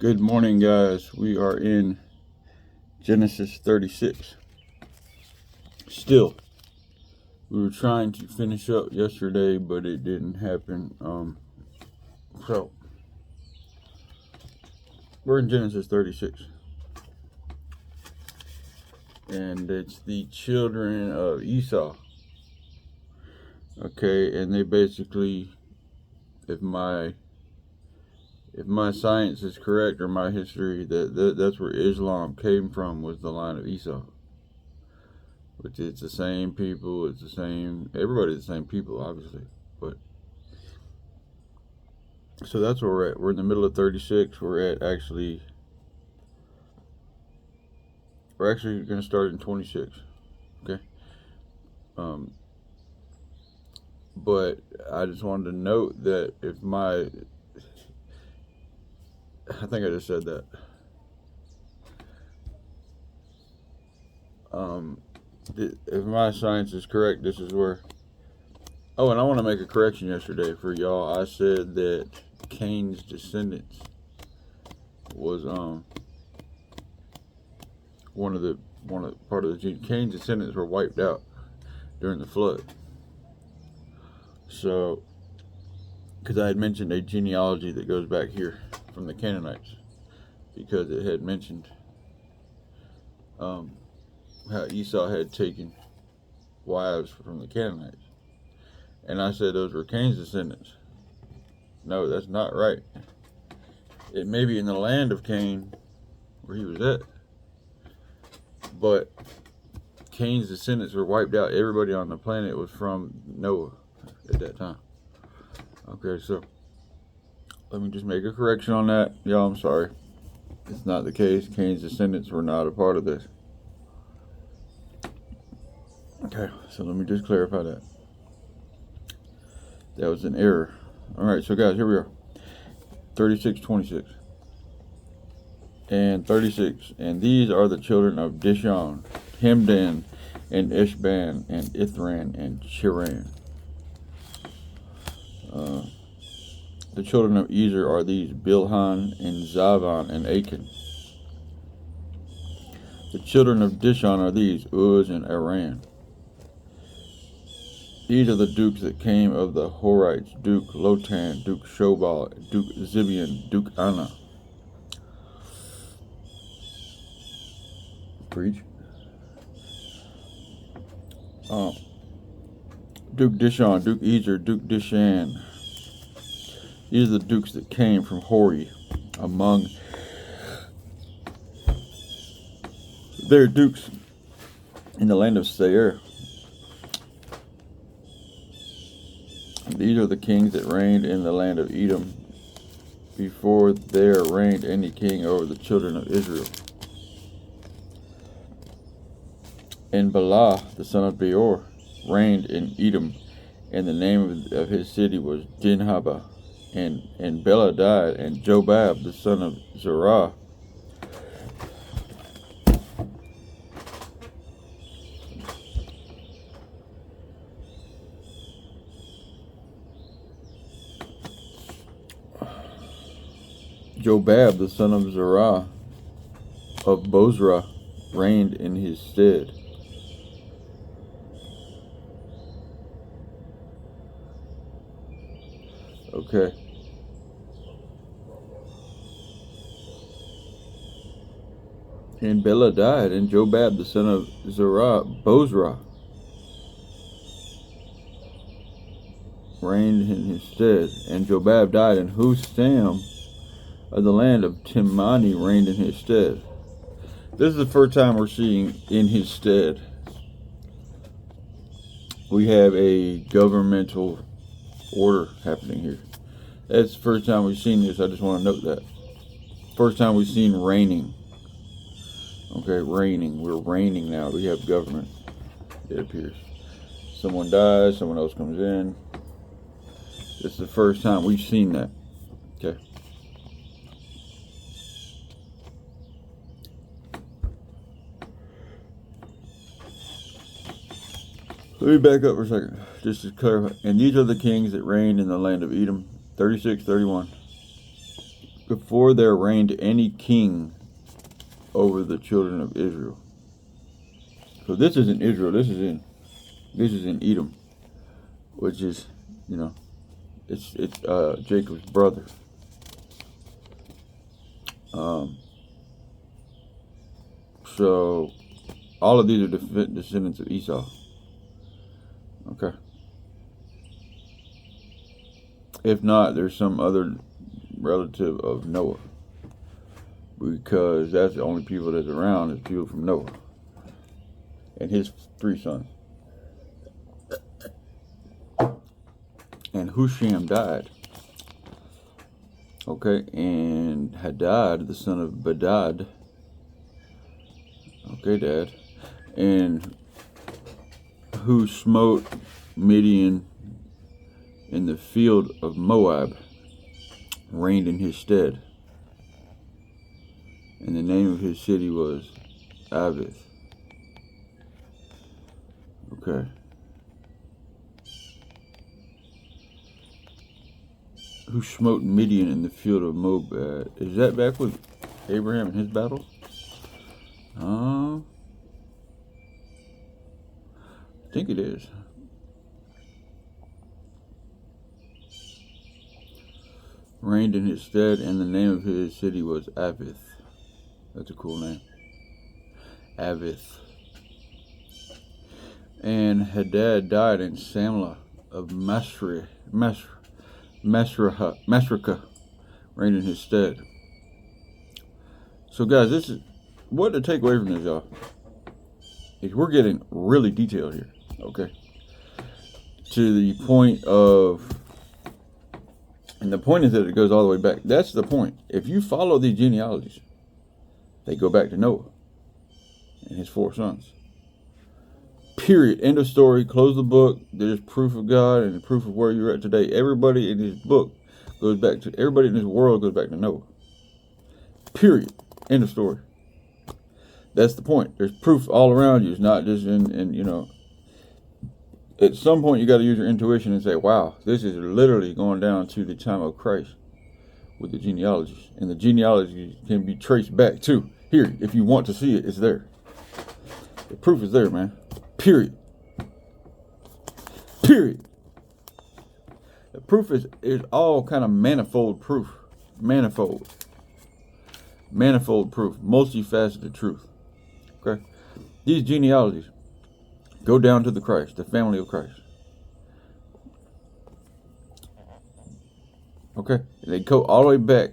Good morning, guys. We are in Genesis 36. Still, we were trying to finish up yesterday, but it didn't happen. So we're in Genesis 36, and it's the children of Esau. Okay, and they basically, if my science is correct or my history, that's where Islam came from, was the line of Esau. Which it's the same people, it's the same, everybody's the same people, obviously. But so that's where we're at. We're in the middle of 36. We're actually going to start in 26. Okay. But I just wanted to note that I think I just said that. If my science is correct, this is where. Oh, and I want to make a correction yesterday for y'all. I said that Cain's descendants was part of the gene. Cain's descendants were wiped out during the flood. So, because I had mentioned a genealogy that goes back here from the Canaanites, because it had mentioned how Esau had taken wives from the Canaanites. And I said those were Cain's descendants. No, that's not right. It may be in the land of Cain, where he was at, but Cain's descendants were wiped out. Everybody on the planet was from Noah at that time. Okay, so let me just make a correction on that. Y'all, I'm sorry. It's not the case. Cain's descendants were not a part of this. Okay, so let me just clarify that. That was an error. Alright, so guys, here we are. 36:26. And 36. And these are the children of Dishon, Hemdan, and Eshban, and Ithran, and Chiran. The children of Ezer are these: Bilhan, and Zavan, and Achan. The children of Dishon are these: Uz and Aran. These are the dukes that came of the Horites: Duke Lotan, Duke Shobal, Duke Zibian, Duke Anna. Preach. Duke Dishon, Duke Ezer, Duke Dishan. These are the dukes that came from Hori, among their dukes in the land of Seir. These are the kings that reigned in the land of Edom, before there reigned any king over the children of Israel. And Bela, the son of Beor, reigned in Edom, and the name of his city was Dinhabah. And Bela died, and Jobab, the son of Zerah, of Bozrah reigned in his stead. Okay. And Bela died, and Jobab, the son of Bozrah, reigned in his stead. And Jobab died, and Husam of the land of Timnah reigned in his stead. This is the first time we're seeing in his stead. We have a governmental order happening here. That's the first time we've seen this. I just want to note that. First time we've seen reigning. Okay, reigning. We're reigning now. We have government, it appears. Someone dies, someone else comes in. This is the first time we've seen that. Okay. Let me back up for a second, just to clarify. And these are the kings that reigned in the land of Edom. 36:31. before there reigned any king over the children of Israel. So this isn't Israel. This is in Edom, which is, you know, it's Jacob's brother. So all of these are descendants of Esau. Okay. If not, there's some other relative of Noah, because that's the only people that's around is people from Noah and his 3 sons. And Husham died. Okay, and Hadad, the son of Bedad. Okay, Dad. And who smote Midian in the field of Moab, reigned in his stead. And the name of his city was Avith. Okay. Who smote Midian in the field of Moab. Is that back with Abraham and his battle? I think it is. Reigned in his stead, and the name of his city was Avith. That's a cool name. Avith. And Hadad died in Samlah of Masrekah, reigned in his stead. So guys, this is what to take away from this, y'all, is we're getting really detailed here, okay? To the point of, and the point is that it goes all the way back. That's the point. If you follow these genealogies, they go back to Noah and his 4 sons. Period. End of story. Close the book. There's proof of God and proof of where you're at today. Everybody in this book goes back to, everybody in this world goes back to Noah. Period. End of story. That's the point. There's proof all around you. It's not just in you know, at some point you got to use your intuition and say, wow, this is literally going down to the time of Christ with the genealogies. And the genealogy can be traced back to here. If you want to see it, it's there. The proof is there, man. Period. Period. The proof is all kind of manifold proof. Manifold proof. Multifaceted truth. Okay? These genealogies go down to the Christ, the family of Christ. Okay? They go all the way back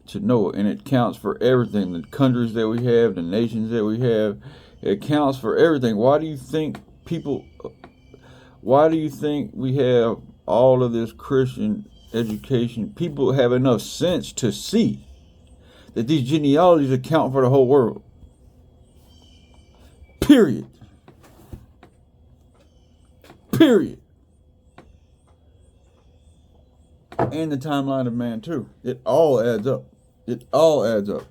to Noah, and it counts for everything. The countries that we have, the nations that we have, it counts for everything. Why do you think we have all of this Christian education? People have enough sense to see that these genealogies account for the whole world. Period. Period. And the timeline of man too. It all adds up. It all adds up.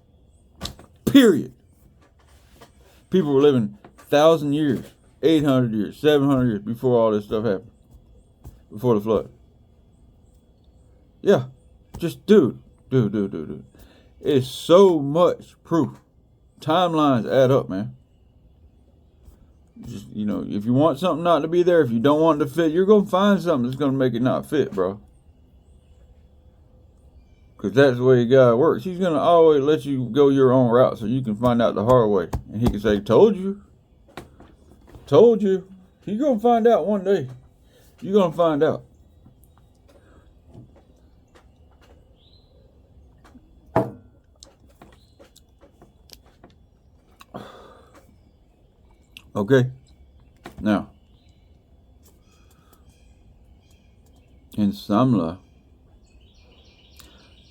Period. People were living 1,000 years, 800 years, 700 years before all this stuff happened. Before the flood. Yeah. Just dude. It's so much proof. Timelines add up, man. Just, you know, if you want something not to be there, if you don't want it to fit, you're going to find something that's going to make it not fit, bro. Because that's the way God works. He's going to always let you go your own route so you can find out the hard way. And he can say, told you. Told you. You're going to find out one day. You're going to find out. Okay. Now, in Samlah,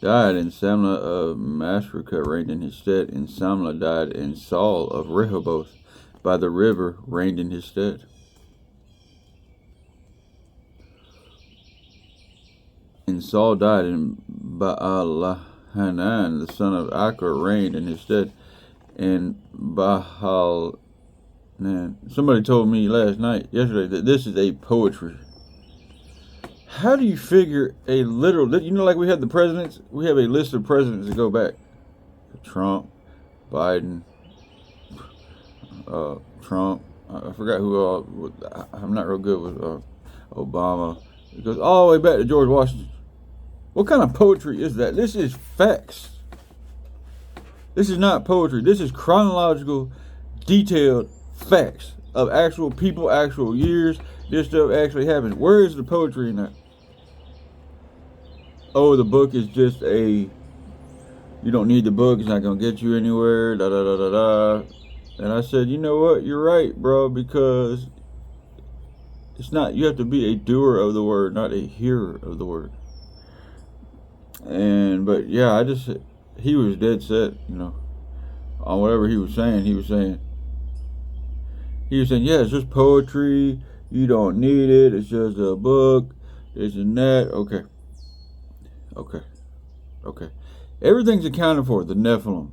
died in Samlah of Masrekah, reigned in his stead. In Samlah died in Saul of Rehoboth by the river, reigned in his stead. And Saul died in Baal-Hanan, the son of Achor, reigned in his stead. And Baal, man, somebody told me yesterday, that this is a poetry. How do you figure a literal, like we had the presidents, we have a list of presidents that go back. Trump, Biden, Trump, I forgot who all, I'm not real good with Obama. It goes all the way back to George Washington. What kind of poetry is that? This is facts. This is not poetry. This is chronological, detailed facts of actual people, actual years. This stuff actually happened. Where is the poetry in that? Oh, the book is just you don't need the book. It's not going to get you anywhere. Da da da da da. And I said, you know what? You're right, bro, because it's not, you have to be a doer of the word, not a hearer of the word. But yeah, he was dead set, on whatever he was saying. He was saying, yeah, it's just poetry. You don't need it. It's just a book. This and that. Okay. Everything's accounted for. The Nephilim.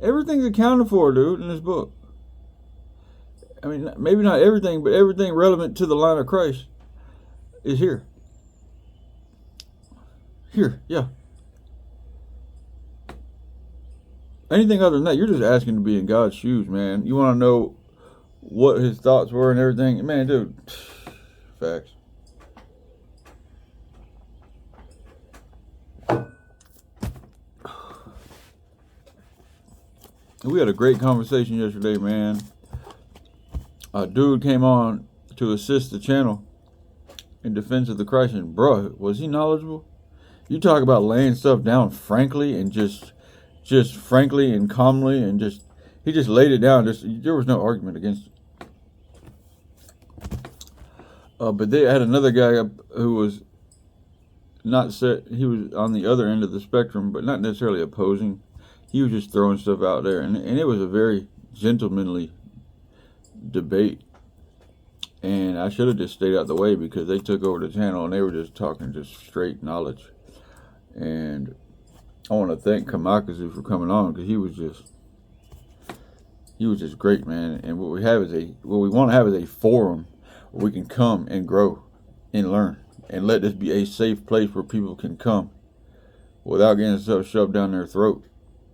Everything's accounted for, dude, in this book. I mean, maybe not everything, but everything relevant to the line of Christ is here. Here, yeah. Anything other than that, you're just asking to be in God's shoes, man. You want to know what his thoughts were and everything. Man, dude, facts. We had a great conversation yesterday, man. A dude came on to assist the channel in defense of the Christ, and bro, was he knowledgeable? You talk about laying stuff down frankly and just frankly and calmly, and he just laid it down. There was no argument against it. But they had another guy who was he was on the other end of the spectrum, but not necessarily opposing. He was just throwing stuff out there, and it was a very gentlemanly debate. And I should have just stayed out the way, because they took over the channel and they were just talking just straight knowledge. And I want to thank Kamakazu for coming on, because he was just great, man. And what we want to have is a forum where we can come and grow and learn, and let this be a safe place where people can come without getting stuff shoved down their throat.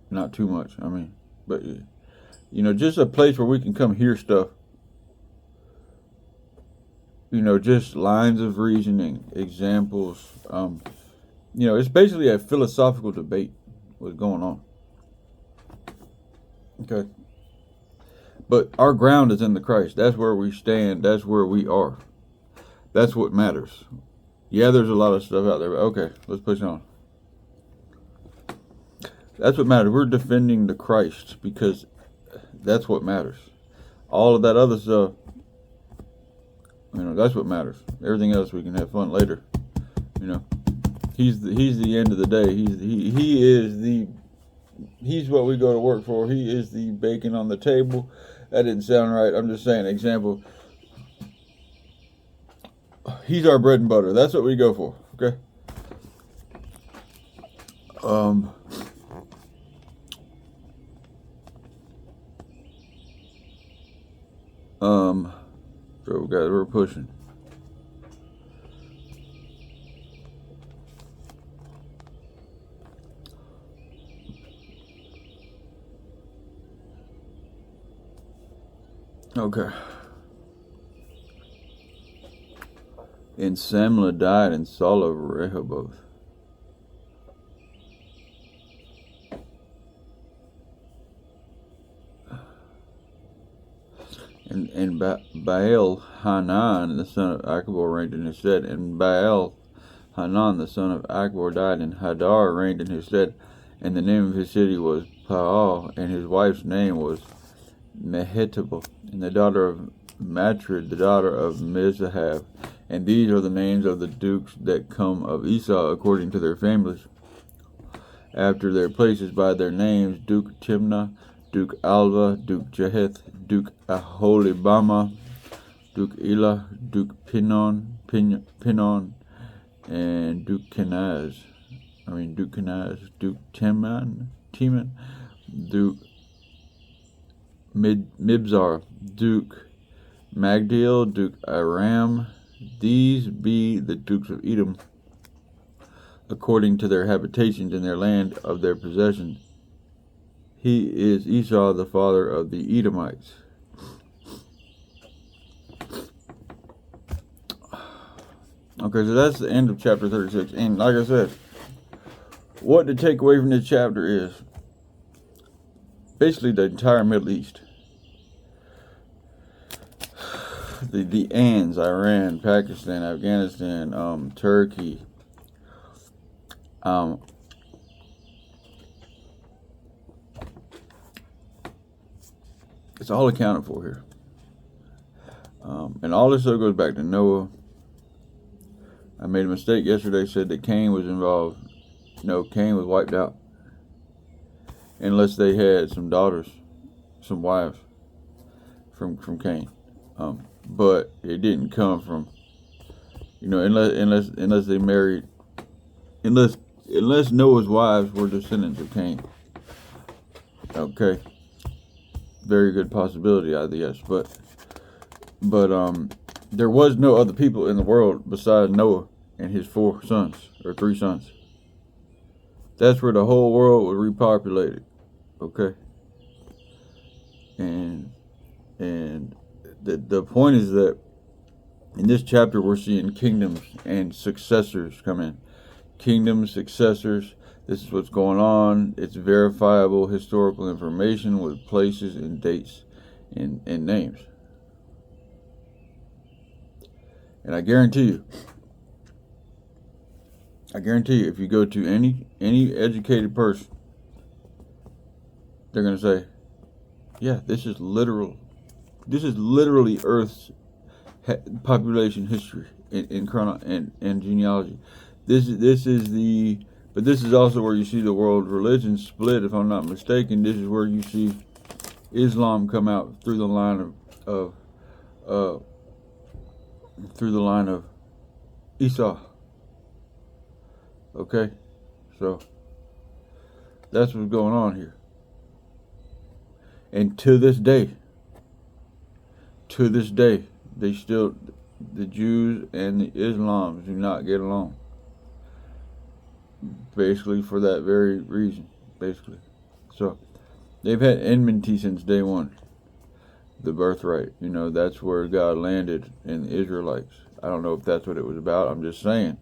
Not too much, I mean, but just a place where we can come hear stuff. Just lines of reasoning, examples. It's basically a philosophical debate what's going on. Okay. But our ground is in the Christ. That's where we stand. That's where we are. That's what matters. Yeah, there's a lot of stuff out there, but okay, let's push on. That's what matters. We're defending the Christ, because that's what matters. All of that other stuff, that's what matters. Everything else we can have fun later. He's the end of the day. He's what we go to work for. He is the bacon on the table. That didn't sound right. I'm just saying, example. He's our bread and butter. That's what we go for. Okay. So guys, we're pushing. Okay. And Samla died in Saul of Rehoboth. And Baal Hanan, the son of Achbor, reigned in his stead. And Baal Hanan, the son of Achbor, died, and Hadar reigned in his stead. And the name of his city was Paal, and his wife's name was Mehetabel, and the daughter of Matred, the daughter of Mizahab. And these are the names of the dukes that come of Esau according to their families, after their places by their names: Duke Timnah, Duke Alva, Duke Jeheth, Duke Aholibama, Duke Elah, Duke Pinon, and Duke Kenaz, Duke Teman, Duke Mibzar, Duke Magdiel, Duke Aram, These be the dukes of Edom, according to their habitations in their land of their possessions. He is Esau, the father of the Edomites. Okay, so that's the end of chapter 36. And like I said, what to take away from this chapter is basically the entire Middle East. The ANZ, Iran, Pakistan, Afghanistan, Turkey, it's all accounted for here. And all this stuff goes back to Noah. I made a mistake yesterday, said that Cain was involved. No, Cain was wiped out. Unless they had some daughters, some wives from Cain. But it didn't come from, unless they married, unless Noah's wives were descendants of Cain. Okay. Very good possibility, I guess. But there was no other people in the world besides Noah and his 4 sons, or 3 sons. That's where the whole world was repopulated. Okay. And the point is that in this chapter we're seeing kingdoms and successors come in. Kingdoms, successors. This is what's going on. It's verifiable historical information with places and dates and names. And I guarantee you, if you go to any educated person, they're going to say, yeah, this is literally Earth's population history and genealogy. This is also where you see the world religion split, if I'm not mistaken. This is where you see Islam come out through the line of Esau. Okay, so that's what's going on here. And to this day, the Jews and the Islams do not get along. Basically for that very reason. Basically. So, they've had enmity since day one. The birthright. That's where God landed in the Israelites. I don't know if that's what it was about. I'm just saying.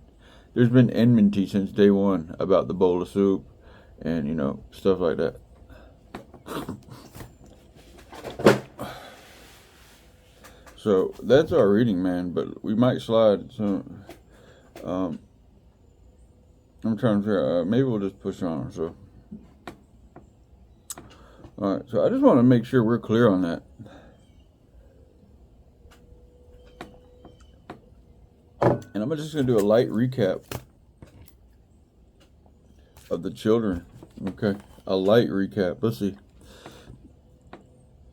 There's been enmity since day one about the bowl of soup and, stuff like that. So that's our reading, man. But we might slide. So I'm trying to figure out. Maybe we'll just push on. So all right. So I just want to make sure we're clear on that. And I'm just going to do a light recap of the children. Okay, a light recap. Let's see.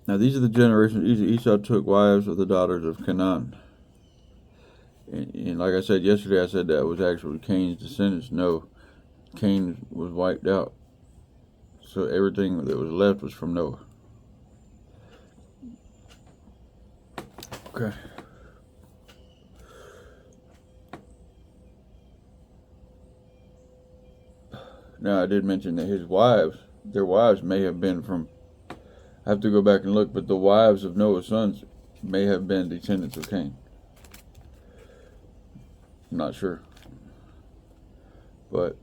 Now, these are the generations. Esau took wives of the daughters of Canaan. And like I said yesterday, I said that was actually Cain's descendants. No, Cain was wiped out. So everything that was left was from Noah. Okay. Now, I did mention that their wives may have been from, I have to go back and look, but the wives of Noah's sons may have been descendants of Cain. I'm not sure. But,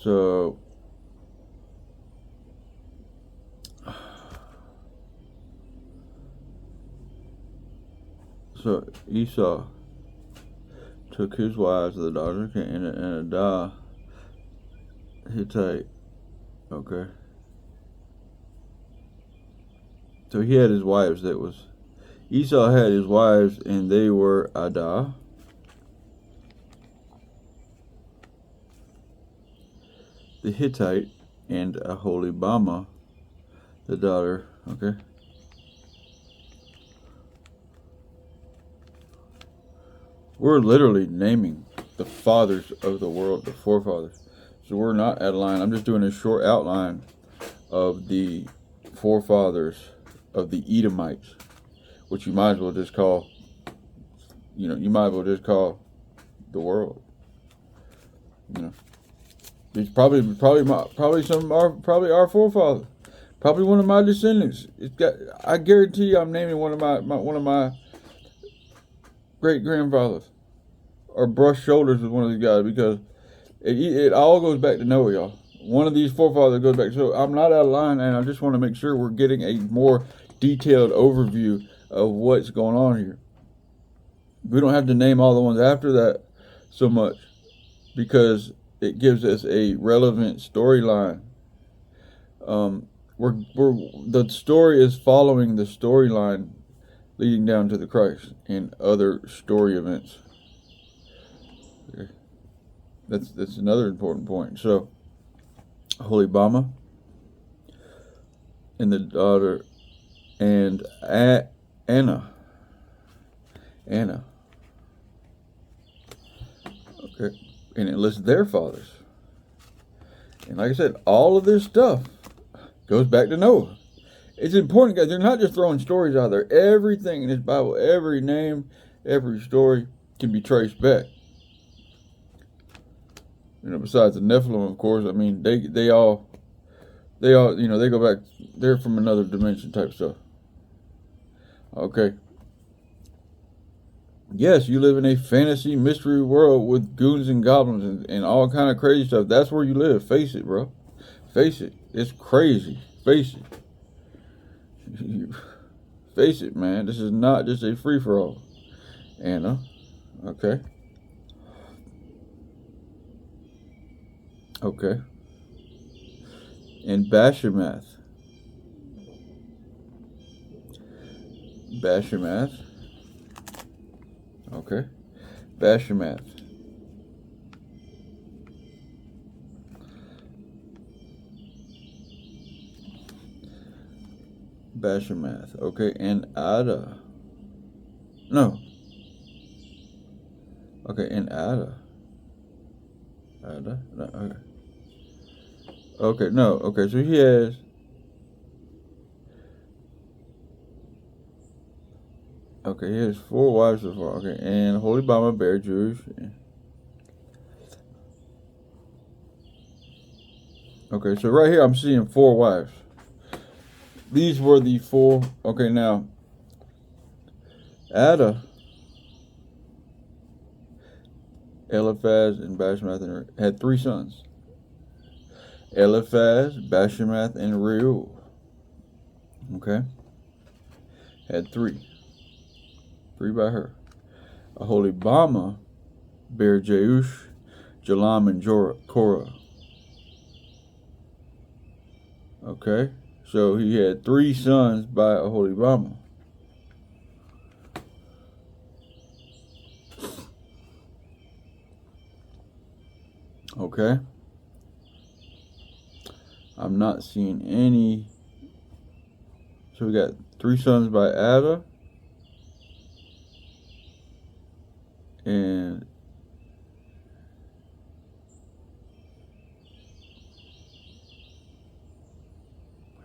so Esau took his wives, the daughters of Cain, and Adah, Hittite. Okay. So he had his wives. Esau had his wives, and they were Adah, the Hittite, and Aholibamah, the daughter. Okay. We're literally naming the fathers of the world, the forefathers. So we're not at a line. I'm just doing a short outline of the forefathers of the Edomites. which you might as well just call, you might as well just call the world. He's probably our forefather, probably one of my descendants. I guarantee you, I'm naming one of my great grandfathers, or brush shoulders with one of these guys, because it all goes back to Noah, y'all. One of these forefathers goes back. So I'm not out of line, and I just want to make sure we're getting a more detailed overview of what's going on here. We don't have to name all the ones after that so much, because it gives us a relevant storyline. The story is following the storyline leading down to the Christ and other story events. Okay. That's another important point. So, Aholibama and the daughter and Anna. Okay. And it lists their fathers. And like I said, all of this stuff goes back to Noah. It's important, guys. They're not just throwing stories out there. Everything in this Bible, every name, every story can be traced back. Besides the Nephilim, of course. I mean, they all, they go back. They're from another dimension type stuff. Okay. Yes, you live in a fantasy mystery world with goons and goblins and all kind of crazy stuff. That's where you live. Face it, bro. Face it. It's crazy. Face it. Face it, man. This is not just a free-for-all. Anna. Okay. Okay. And Bashemath. Okay. Bashemath. Okay. And Ada. No. Okay. And Ada. No. Okay. Okay. No. Okay. So he has. Okay, he has 4 wives so far. Okay, and Aholibama bare Jewish. Okay, so right here I'm seeing 4 wives. These were the 4. Okay, now Ada, Eliphaz, and Bashemath had 3 sons. Eliphaz, Bashemath, and Reuel. Okay, had 3. 3 by her. Aholibama bare Jeush, Jalam, and Korah. Okay, so he had 3 sons by Aholibama. Okay, I'm not seeing any. So we got 3 sons by Ada. And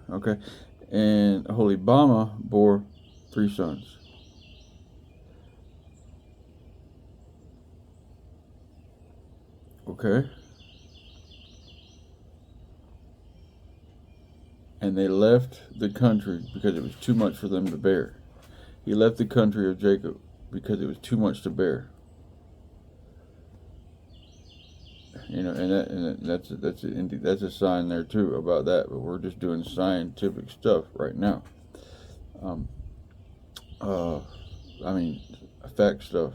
okay, and Aholibama bore 3 sons. Okay, and they left the country because it was too much for them to bear. He left the country of Jacob because it was too much to bear. And that's a sign there too about that. But we're just doing scientific stuff right now. I mean, fact stuff.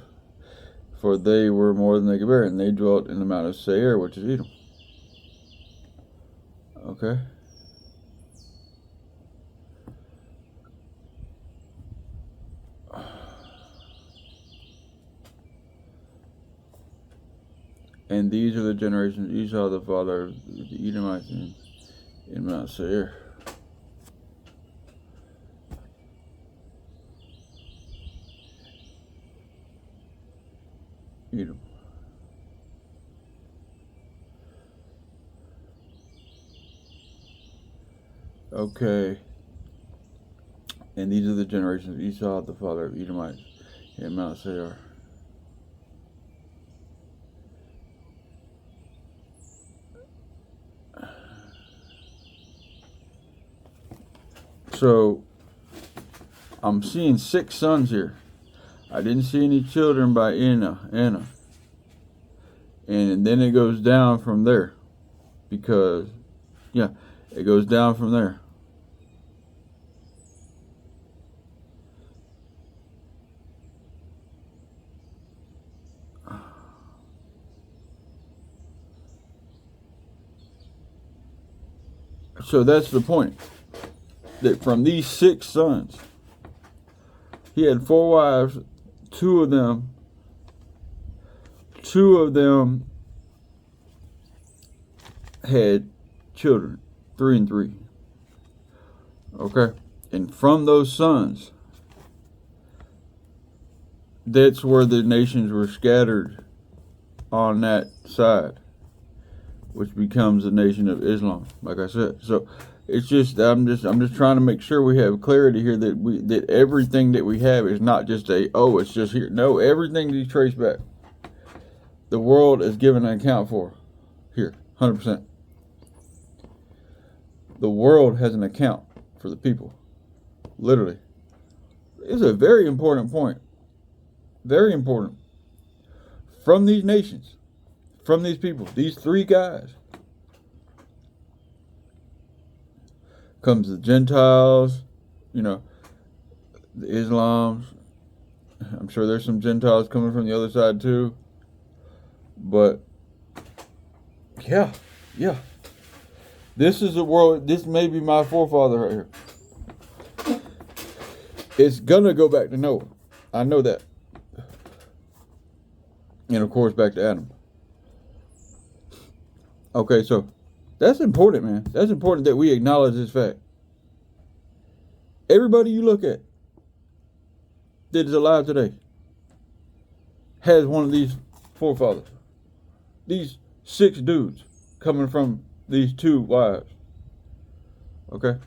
For they were more than they could bear, and they dwelt in the Mount of Seir, which is Edom. Okay. And these are the generations of Esau, the father of the Edomites in Mount Seir. Edom. Okay. And these are the generations of Esau, the father of Edomites, and Mount Seir. So, I'm seeing 6 sons here. I didn't see any children by Anna. And then it goes down from there. Because, yeah, it goes down from there. So that's the point. That from these 6 sons, he had 4 wives. Two of them had children. 3 and 3. Okay? And from those sons, that's where the nations were scattered on that side, which becomes the nation of Islam, like I said. So it's just I'm just trying to make sure we have clarity here that everything that we have is not just it's just here. No, everything that you trace back, the world is given an account for here, 100%. The world has an account for the people, literally. It's a very important point. Very important. From these nations, from these people, these 3 guys, comes the Gentiles, the Islams. I'm sure there's some Gentiles coming from the other side too. But, yeah. This is the world. This may be my forefather right here. It's gonna go back to Noah. I know that. And of course back to Adam. Okay, so that's important, man. That's important that we acknowledge this fact. Everybody you look at that is alive today has one of these forefathers. These 6 dudes coming from these 2 wives. Okay?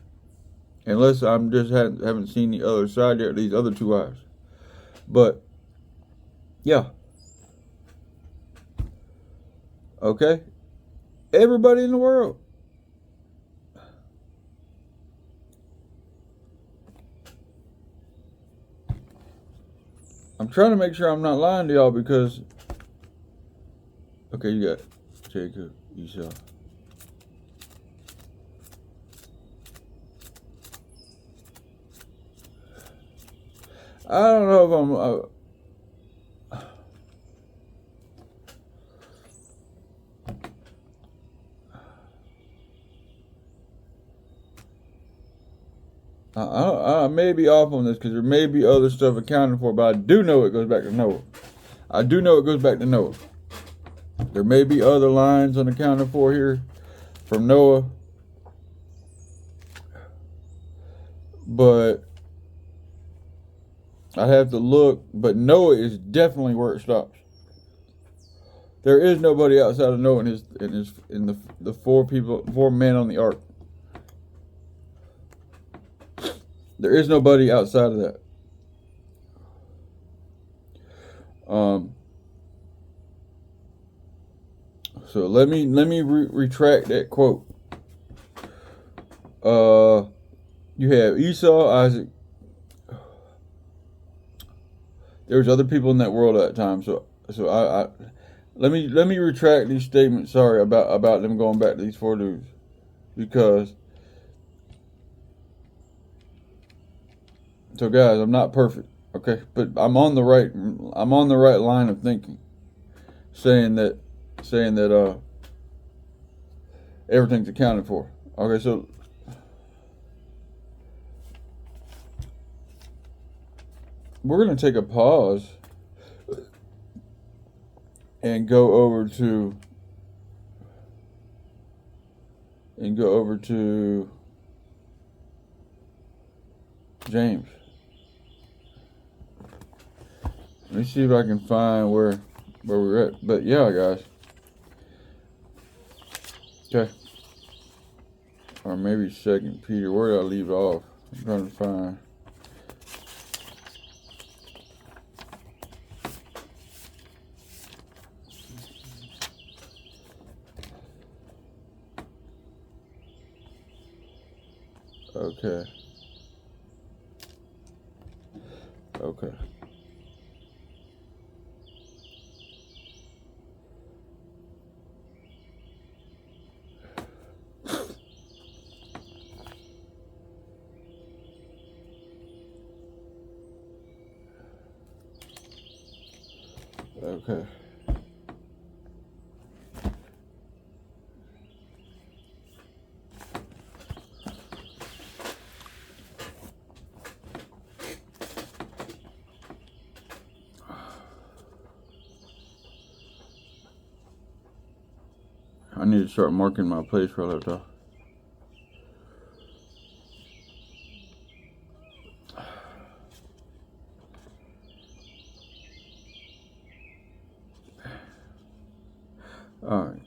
Unless I'm just haven't seen the other side yet, these other 2 wives. But, yeah. Okay? Everybody in the world. I'm trying to make sure I'm not lying to y'all because... Okay, you got Jacob, Esau. I don't know if I'm... I may be off on this because there may be other stuff accounted for, but I do know it goes back to Noah. I do know it goes back to Noah. There may be other lines unaccounted for here from Noah, but I have to look. But Noah is definitely where it stops. There is nobody outside of Noah in the 4 men on the ark. There is nobody outside of that. So let me retract that quote. You have Esau, Isaac. There was other people in that world at that time. So I let me retract these statements. Sorry about them going back to these 4 dudes, because. So guys, I'm not perfect, okay, but I'm on the right line of thinking, saying that everything's accounted for. Okay, so we're gonna take a pause and go over to James. Let me see if I can find where we're at. But yeah, guys. Okay. Or maybe 2 Peter. Where did I leave off? I'm trying to find. Okay. Okay. Okay. I need to start marking my place where I left off. All right.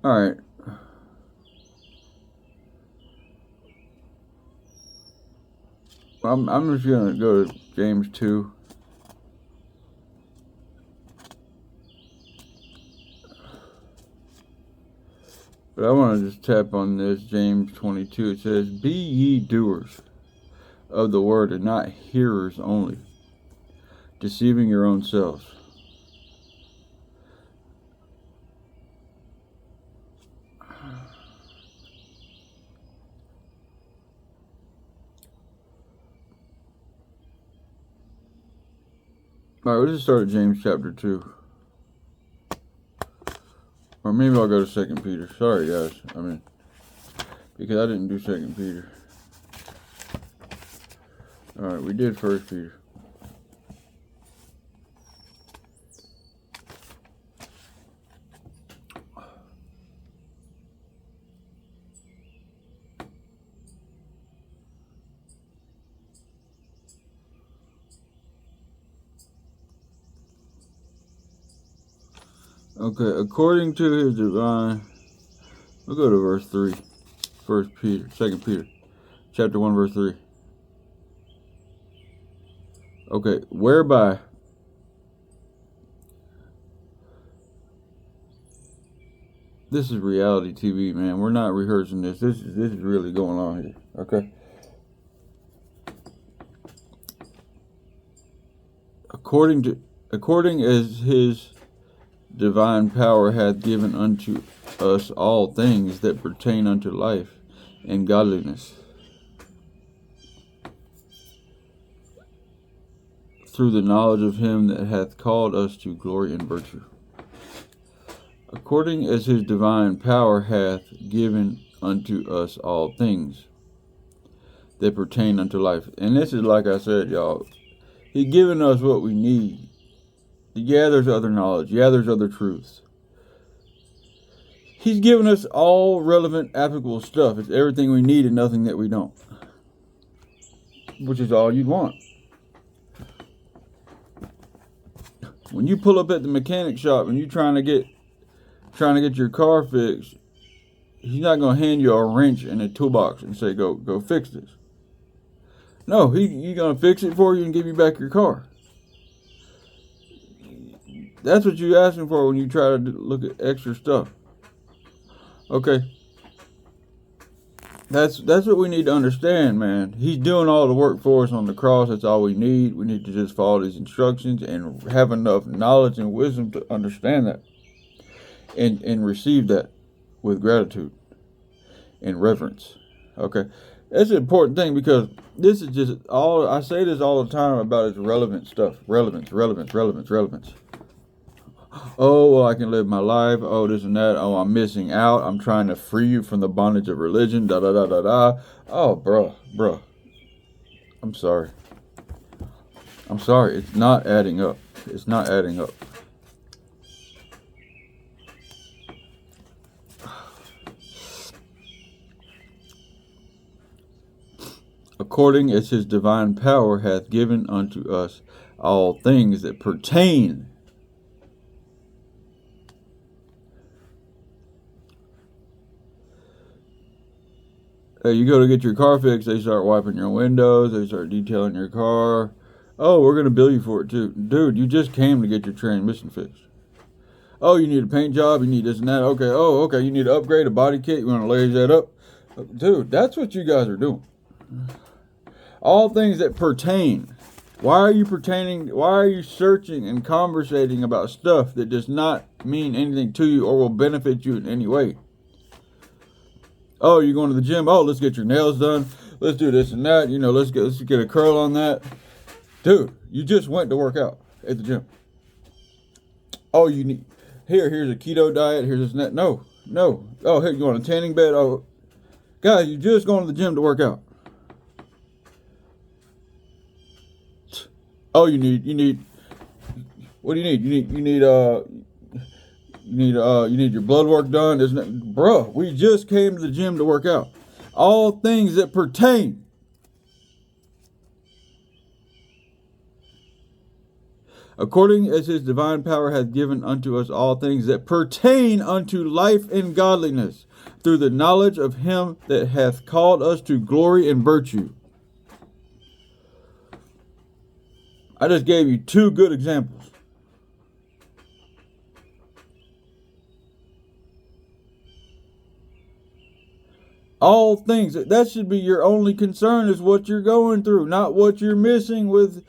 All right. I'm just gonna go to James 2. But I want to just tap on this, James 22. It says, "Be ye doers of the word and not hearers only, deceiving your own selves." Alright, we'll just start at James chapter 2. Or maybe I'll go to 2 Peter. Sorry, guys. Because I didn't do 2 Peter. Alright, we did 1 Peter. Okay, according to his divine... We'll go to verse 3. 2 Peter. Chapter 1, verse 3. Okay, whereby... This is reality TV, man. We're not rehearsing this. This is really going on here. Okay? According as his divine power hath given unto us all things that pertain unto life and godliness, through the knowledge of him that hath called us to glory and virtue. According as his divine power hath given unto us all things that pertain unto life. And this is, like I said, y'all, he's given us what we need. Yeah, there's other knowledge. Yeah, there's other truths. He's given us all relevant, applicable stuff. It's everything we need and nothing that we don't. Which is all you'd want. When you pull up at the mechanic shop and you're trying to get your car fixed, he's not going to hand you a wrench and a toolbox and say, go fix this. No, he's going to fix it for you and give you back your car. That's what you're asking for when you try to look at extra stuff. Okay. That's what we need to understand, man. He's doing all the work for us on the cross. That's all we need. We need to just follow these instructions and have enough knowledge and wisdom to understand that. And receive that with gratitude and reverence. Okay. That's an important thing, because this is just all, I say this all the time about its relevant stuff. Relevance. Oh, well, I can live my life. Oh, this and that. Oh, I'm missing out. I'm trying to free you from the bondage of religion. Da da da da da. Oh, bruh. I'm sorry. It's not adding up. According as his divine power hath given unto us all things that pertain. You go to get your car fixed, they start wiping your windows, they start detailing your car. Oh, we're going to bill you for it too. Dude, you just came to get your transmission fixed. Oh, you need a paint job. You need this and that. Okay. Oh, okay. You need to upgrade a body kit. You want to layer that up. Dude, that's what you guys are doing. All things that pertain. Why are you pertaining? Why are you searching and conversating about stuff that does not mean anything to you or will benefit you in any way? Oh, you're going to the gym. Oh, let's get your nails done. Let's do this and that. You know, let's get a curl on that. Dude, you just went to work out at the gym. Oh, you need here's a keto diet. Here's this and that. No. Oh, here you on a tanning bed. Oh, guys, you just going to the gym to work out. Oh, you need. What do you need? You need your blood work done, isn't it? Bruh, we just came to the gym to work out. All things that pertain. According as his divine power hath given unto us all things that pertain unto life and godliness, through the knowledge of him that hath called us to glory and virtue. I just gave you two good examples. All things, that should be your only concern, is what you're going through, not what you're missing with.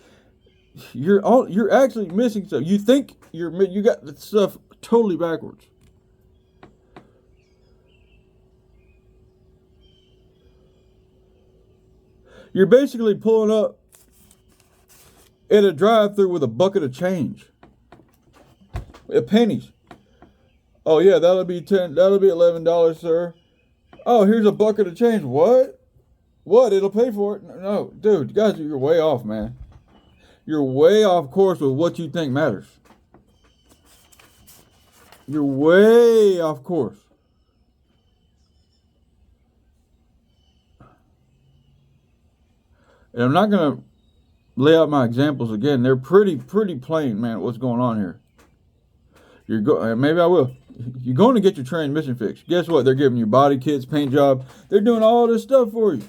You're actually missing stuff. You think you got the stuff totally backwards. You're basically pulling up at a drive-thru with a bucket of change, pennies. Oh yeah, that'll be $11, sir. Oh, here's a bucket of change. What? It'll pay for it? No, dude, guys, you're way off, man. You're way off course with what you think matters. You're way off course. And I'm not going to lay out my examples again. They're pretty plain, man, what's going on here. Maybe I will. You're going to get your transmission fixed. Guess what? They're giving you body kits, paint job. They're doing all this stuff for you.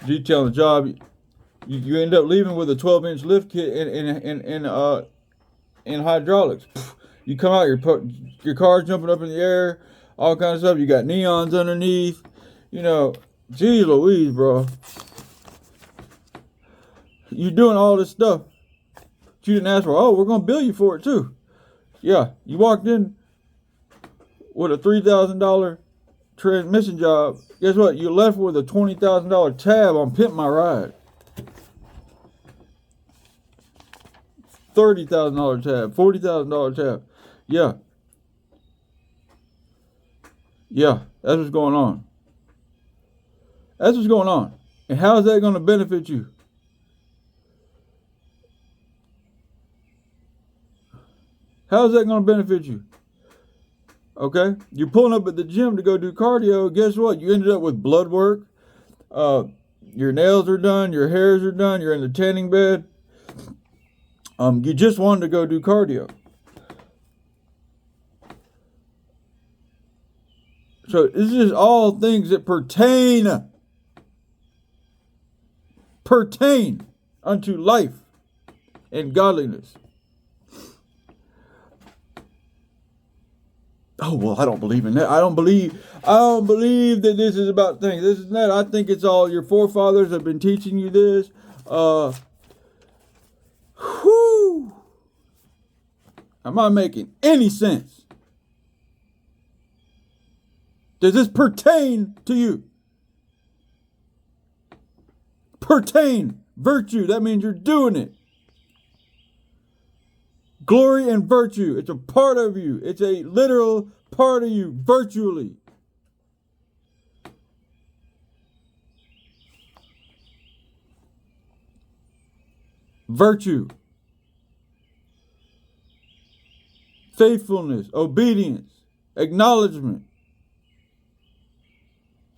Detailing the job. You end up leaving with a 12-inch lift kit in hydraulics. You come out, your car's jumping up in the air, all kinds of stuff. You got neons underneath. You know, geez Louise, bro. You're doing all this stuff that you didn't ask for. Oh, we're going to bill you for it too. Yeah, you walked in with a $3,000 transmission job. Guess what? You left with a $20,000 tab on Pimp My Ride. $30,000 tab, $40,000 tab. Yeah, that's what's going on. That's what's going on. And how is that going to benefit you? How is that going to benefit you? Okay, you're pulling up at the gym to go do cardio. Guess what? You ended up with blood work. Your nails are done. Your hairs are done. You're in the tanning bed. You just wanted to go do cardio. So this is all things that pertain unto life and godliness. Oh, well, I don't believe in that. I don't believe that this is about things. This is that. I think it's all your forefathers have been teaching you this. Whew. Am I making any sense? Does this pertain to you? Pertain, virtue, that means you're doing it. Glory and virtue, it's a part of you. It's a literal part of you, virtually. Virtue. Faithfulness, obedience, acknowledgement.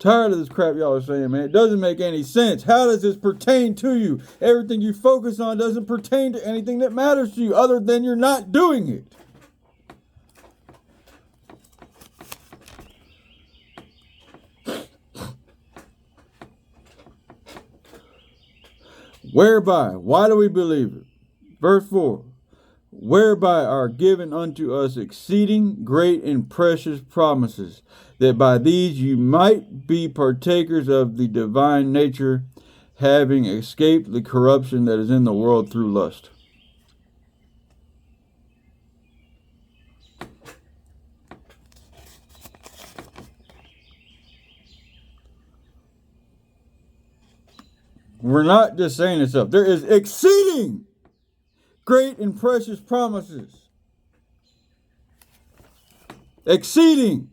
Tired of this crap y'all are saying, man. It doesn't make any sense. How does this pertain to you? Everything you focus on doesn't pertain to anything that matters to you other than you're not doing it. Whereby, why do we believe it? Verse 4. whereby are given unto us exceeding great and precious promises, that by these you might be partakers of the divine nature, having escaped the corruption that is in the world through lust. We're not just saying this up. There is exceeding great and precious promises. Exceeding.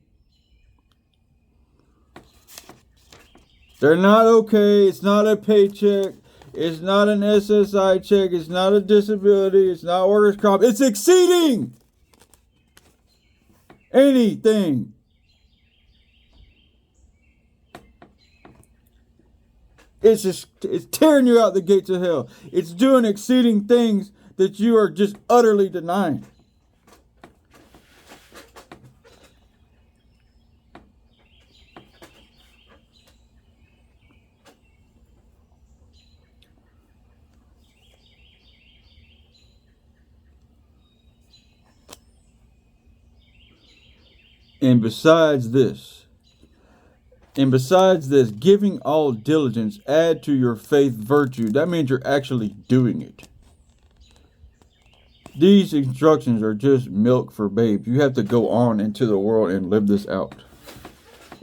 They're not okay. It's not a paycheck. It's not an SSI check. It's not a disability. It's not workers' comp. It's exceeding anything. It's tearing you out the gates of hell. It's doing exceeding things that you are just utterly denying. And besides this, giving all diligence, add to your faith virtue. That means you're actually doing it. These instructions are just milk for babes. You have to go on into the world and live this out.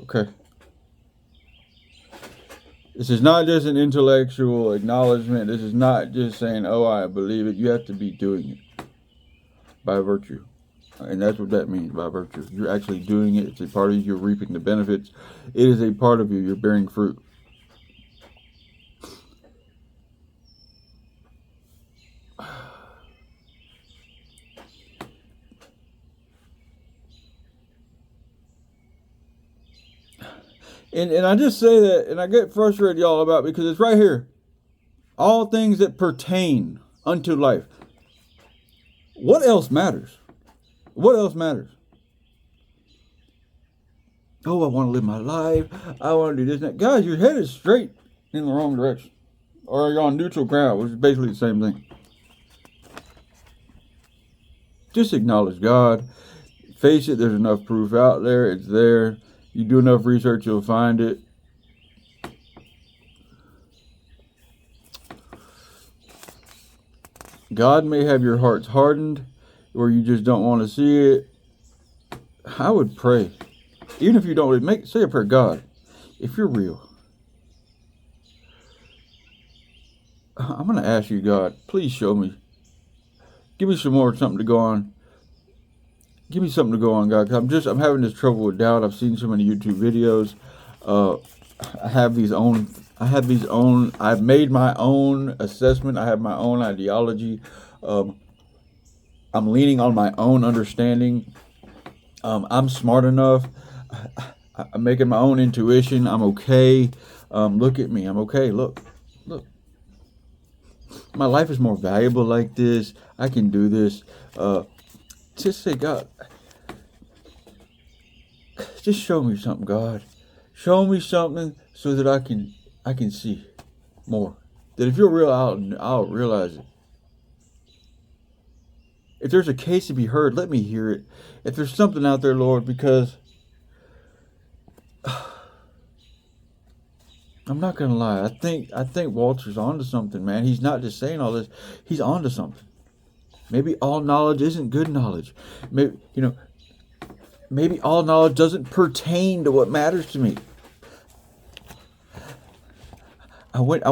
Okay? This is not just an intellectual acknowledgement. This is not just saying, oh, I believe it. You have to be doing it by virtue. And that's what that means by virtue. You're actually doing it. It's a part of you. You're reaping the benefits. It is a part of you. You're bearing fruit. And I just say that, and I get frustrated, y'all, about it because it's right here. All things that pertain unto life. What else matters? What else matters? Oh, I want to live my life. I want to do this and that. Guys, your head is straight in the wrong direction. Or you're on neutral ground, which is basically the same thing. Just acknowledge God. Face it, there's enough proof out there. It's there. You do enough research, you'll find it. God may have your hearts hardened, or you just don't want to see it. I would pray, even if you don't really say a prayer. God, if you're real, I'm going to ask you, God, please show me. Give me some more something to go on. Give me something to go on, God. Cause I'm having this trouble with doubt. I've seen so many YouTube videos. I've made my own assessment. I have my own ideology. I'm leaning on my own understanding. I'm smart enough. I'm making my own intuition. I'm okay. Look at me. I'm okay. Look. My life is more valuable like this. I can do this. Just say, God, just show me something, God. Show me something so that I can see more. That if you're real, I'll realize it. If there's a case to be heard, let me hear it. If there's something out there, Lord, because I'm not gonna lie. I think Walter's onto something, man. He's not just saying all this. He's onto something. Maybe all knowledge isn't good knowledge. Maybe all knowledge doesn't pertain to what matters to me. I went to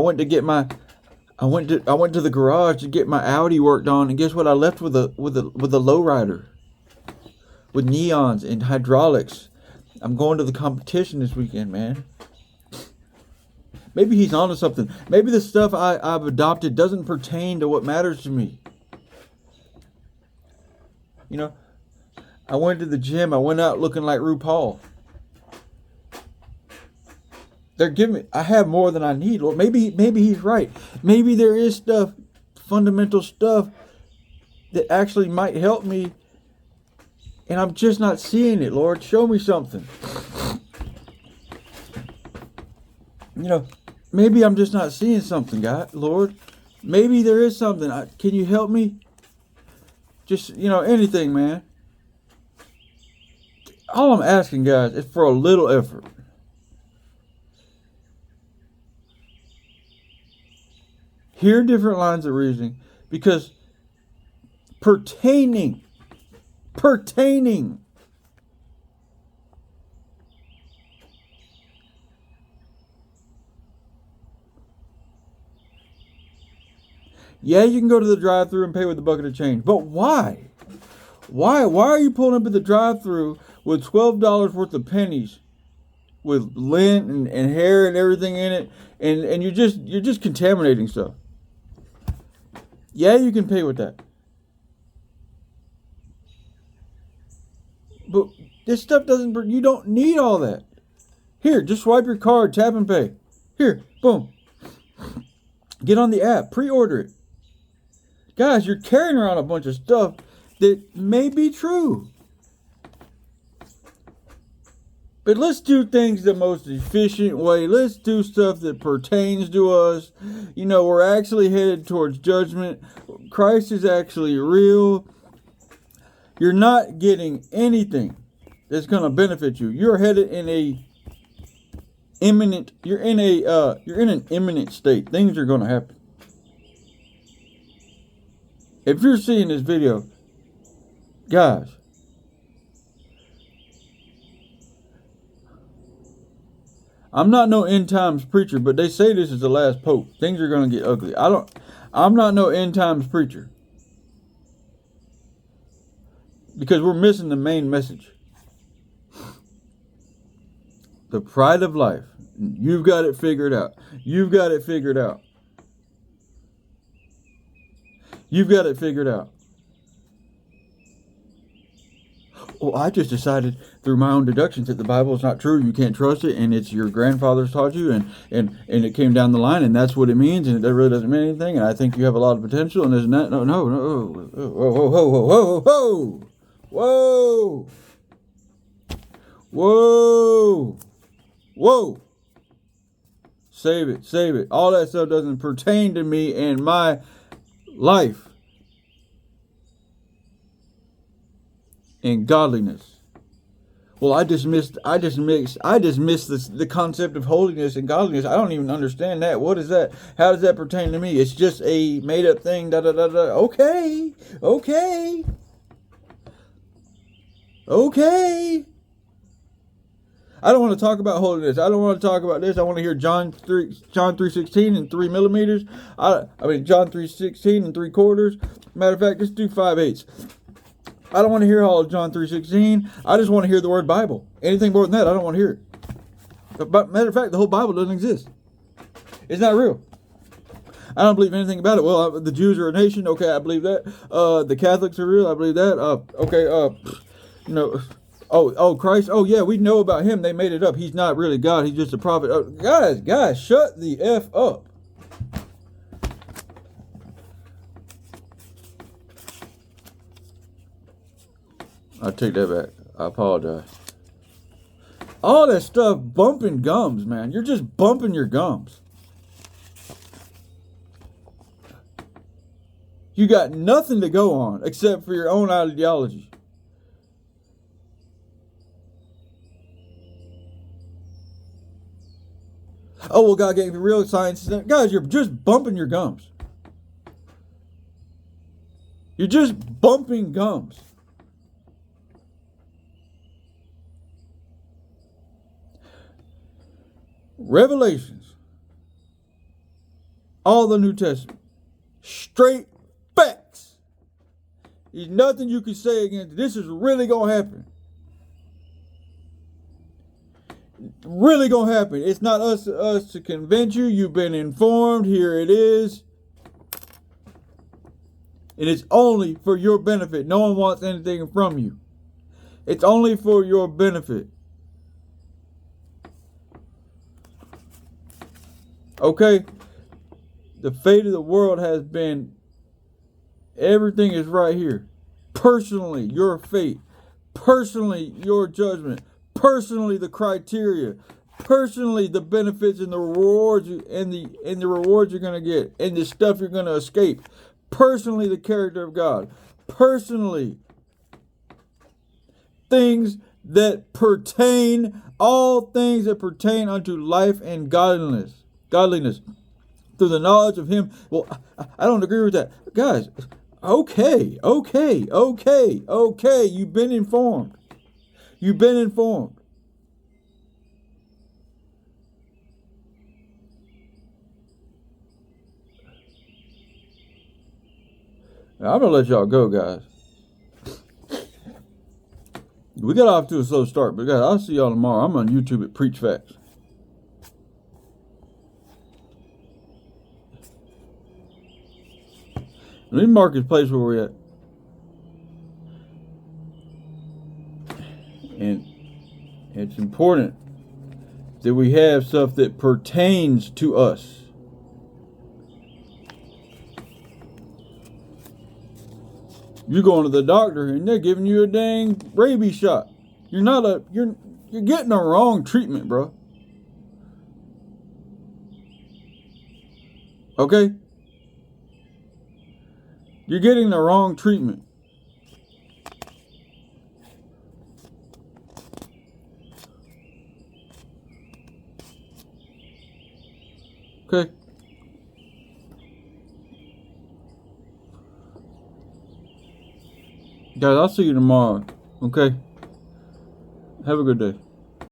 the garage to get my Audi worked on, and guess what? I left with a lowrider with neons and hydraulics. I'm going to the competition this weekend, man. Maybe he's onto something. Maybe the stuff I've adopted doesn't pertain to what matters to me. I went to the gym. I went out looking like RuPaul. They're giving me, I have more than I need, Lord. Maybe he's right. Maybe there is stuff, fundamental stuff, that actually might help me, and I'm just not seeing it, Lord. Show me something. Maybe I'm just not seeing something, God, Lord. Maybe there is something. Can you help me? Just, anything, man. All I'm asking, guys, is for a little effort. Hear different lines of reasoning, because pertaining. Yeah, you can go to the drive-thru and pay with a bucket of change, but why? Why are you pulling up at the drive-thru with $12 worth of pennies, with lint and hair and everything in it, and you're just contaminating stuff? Yeah, you can pay with that. But this stuff you don't need all that. Here, just swipe your card, tap and pay. Here, boom. Get on the app, pre-order it. Guys, you're carrying around a bunch of stuff that may be true. But let's do things the most efficient way. Let's do stuff that pertains to us. We're actually headed towards judgment. Christ is actually real. You're not getting anything that's going to benefit you. You're headed in an imminent state. Things are going to happen. If you're seeing this video, guys, I'm not no end times preacher, but they say this is the last pope. Things are going to get ugly. I'm not no end times preacher, because we're missing the main message. The pride of life. You've got it figured out. You've got it figured out. You've got it figured out. Oh, I just decided through my own deductions that the Bible is not true. You can't trust it, and it's your grandfathers taught you, and it came down the line, and that's what it means, and it really doesn't mean anything. And I think you have a lot of potential, and there's not. No. Whoa. Save it. All that stuff doesn't pertain to me and my life and godliness. Well, I dismiss the concept of holiness and godliness. I don't even understand that. What is that? How does that pertain to me? It's just a made up thing. Okay. I don't want to talk about holiness. I don't want to talk about this. I want to hear John 3:16 and 3 millimeters. John 3:16 and 3/4. Matter of fact, let's do 5/8. I don't want to hear all of John 3:16. I just want to hear the word Bible. Anything more than that, I don't want to hear it. But matter of fact, the whole Bible doesn't exist. It's not real. I don't believe anything about it. Well, the Jews are a nation. Okay, I believe that. The Catholics are real. I believe that. Oh, Christ. Oh, yeah, we know about him. They made it up. He's not really God. He's just a prophet. Guys, shut the F up. I take that back. I apologize. All that stuff bumping gums, man. You're just bumping your gums. You got nothing to go on except for your own ideology. Oh, well, God gave me real science. Guys, you're just bumping your gums. You're just bumping gums. Revelations. All the New Testament. Straight facts. There's nothing you can say against it. This is really going to happen. Really going to happen. It's not us to convince you. You've been informed. Here it is. And it's only for your benefit. No one wants anything from you. It's only for your benefit. Okay? The fate of the world has been, everything is right here. Personally, your fate. Personally, your judgment. Personally, the criteria. Personally, the benefits and the rewards and the rewards you're going to get and the stuff you're going to escape. Personally, the character of God. personally. Things that pertain, all things that pertain unto life and godliness. Through the knowledge of him. Well, I don't agree with that. Guys, okay. You've been informed. Now, I'm going to let y'all go, guys. We got off to a slow start, but guys, I'll see y'all tomorrow. I'm on YouTube at Preach Facts. Let me mark this place where we're at. And it's important that we have stuff that pertains to us. You're going to the doctor and they're giving you a dang rabies shot. You're getting the wrong treatment, bro. Okay? You're getting the wrong treatment. Okay? Guys, I'll see you tomorrow. Okay? Have a good day.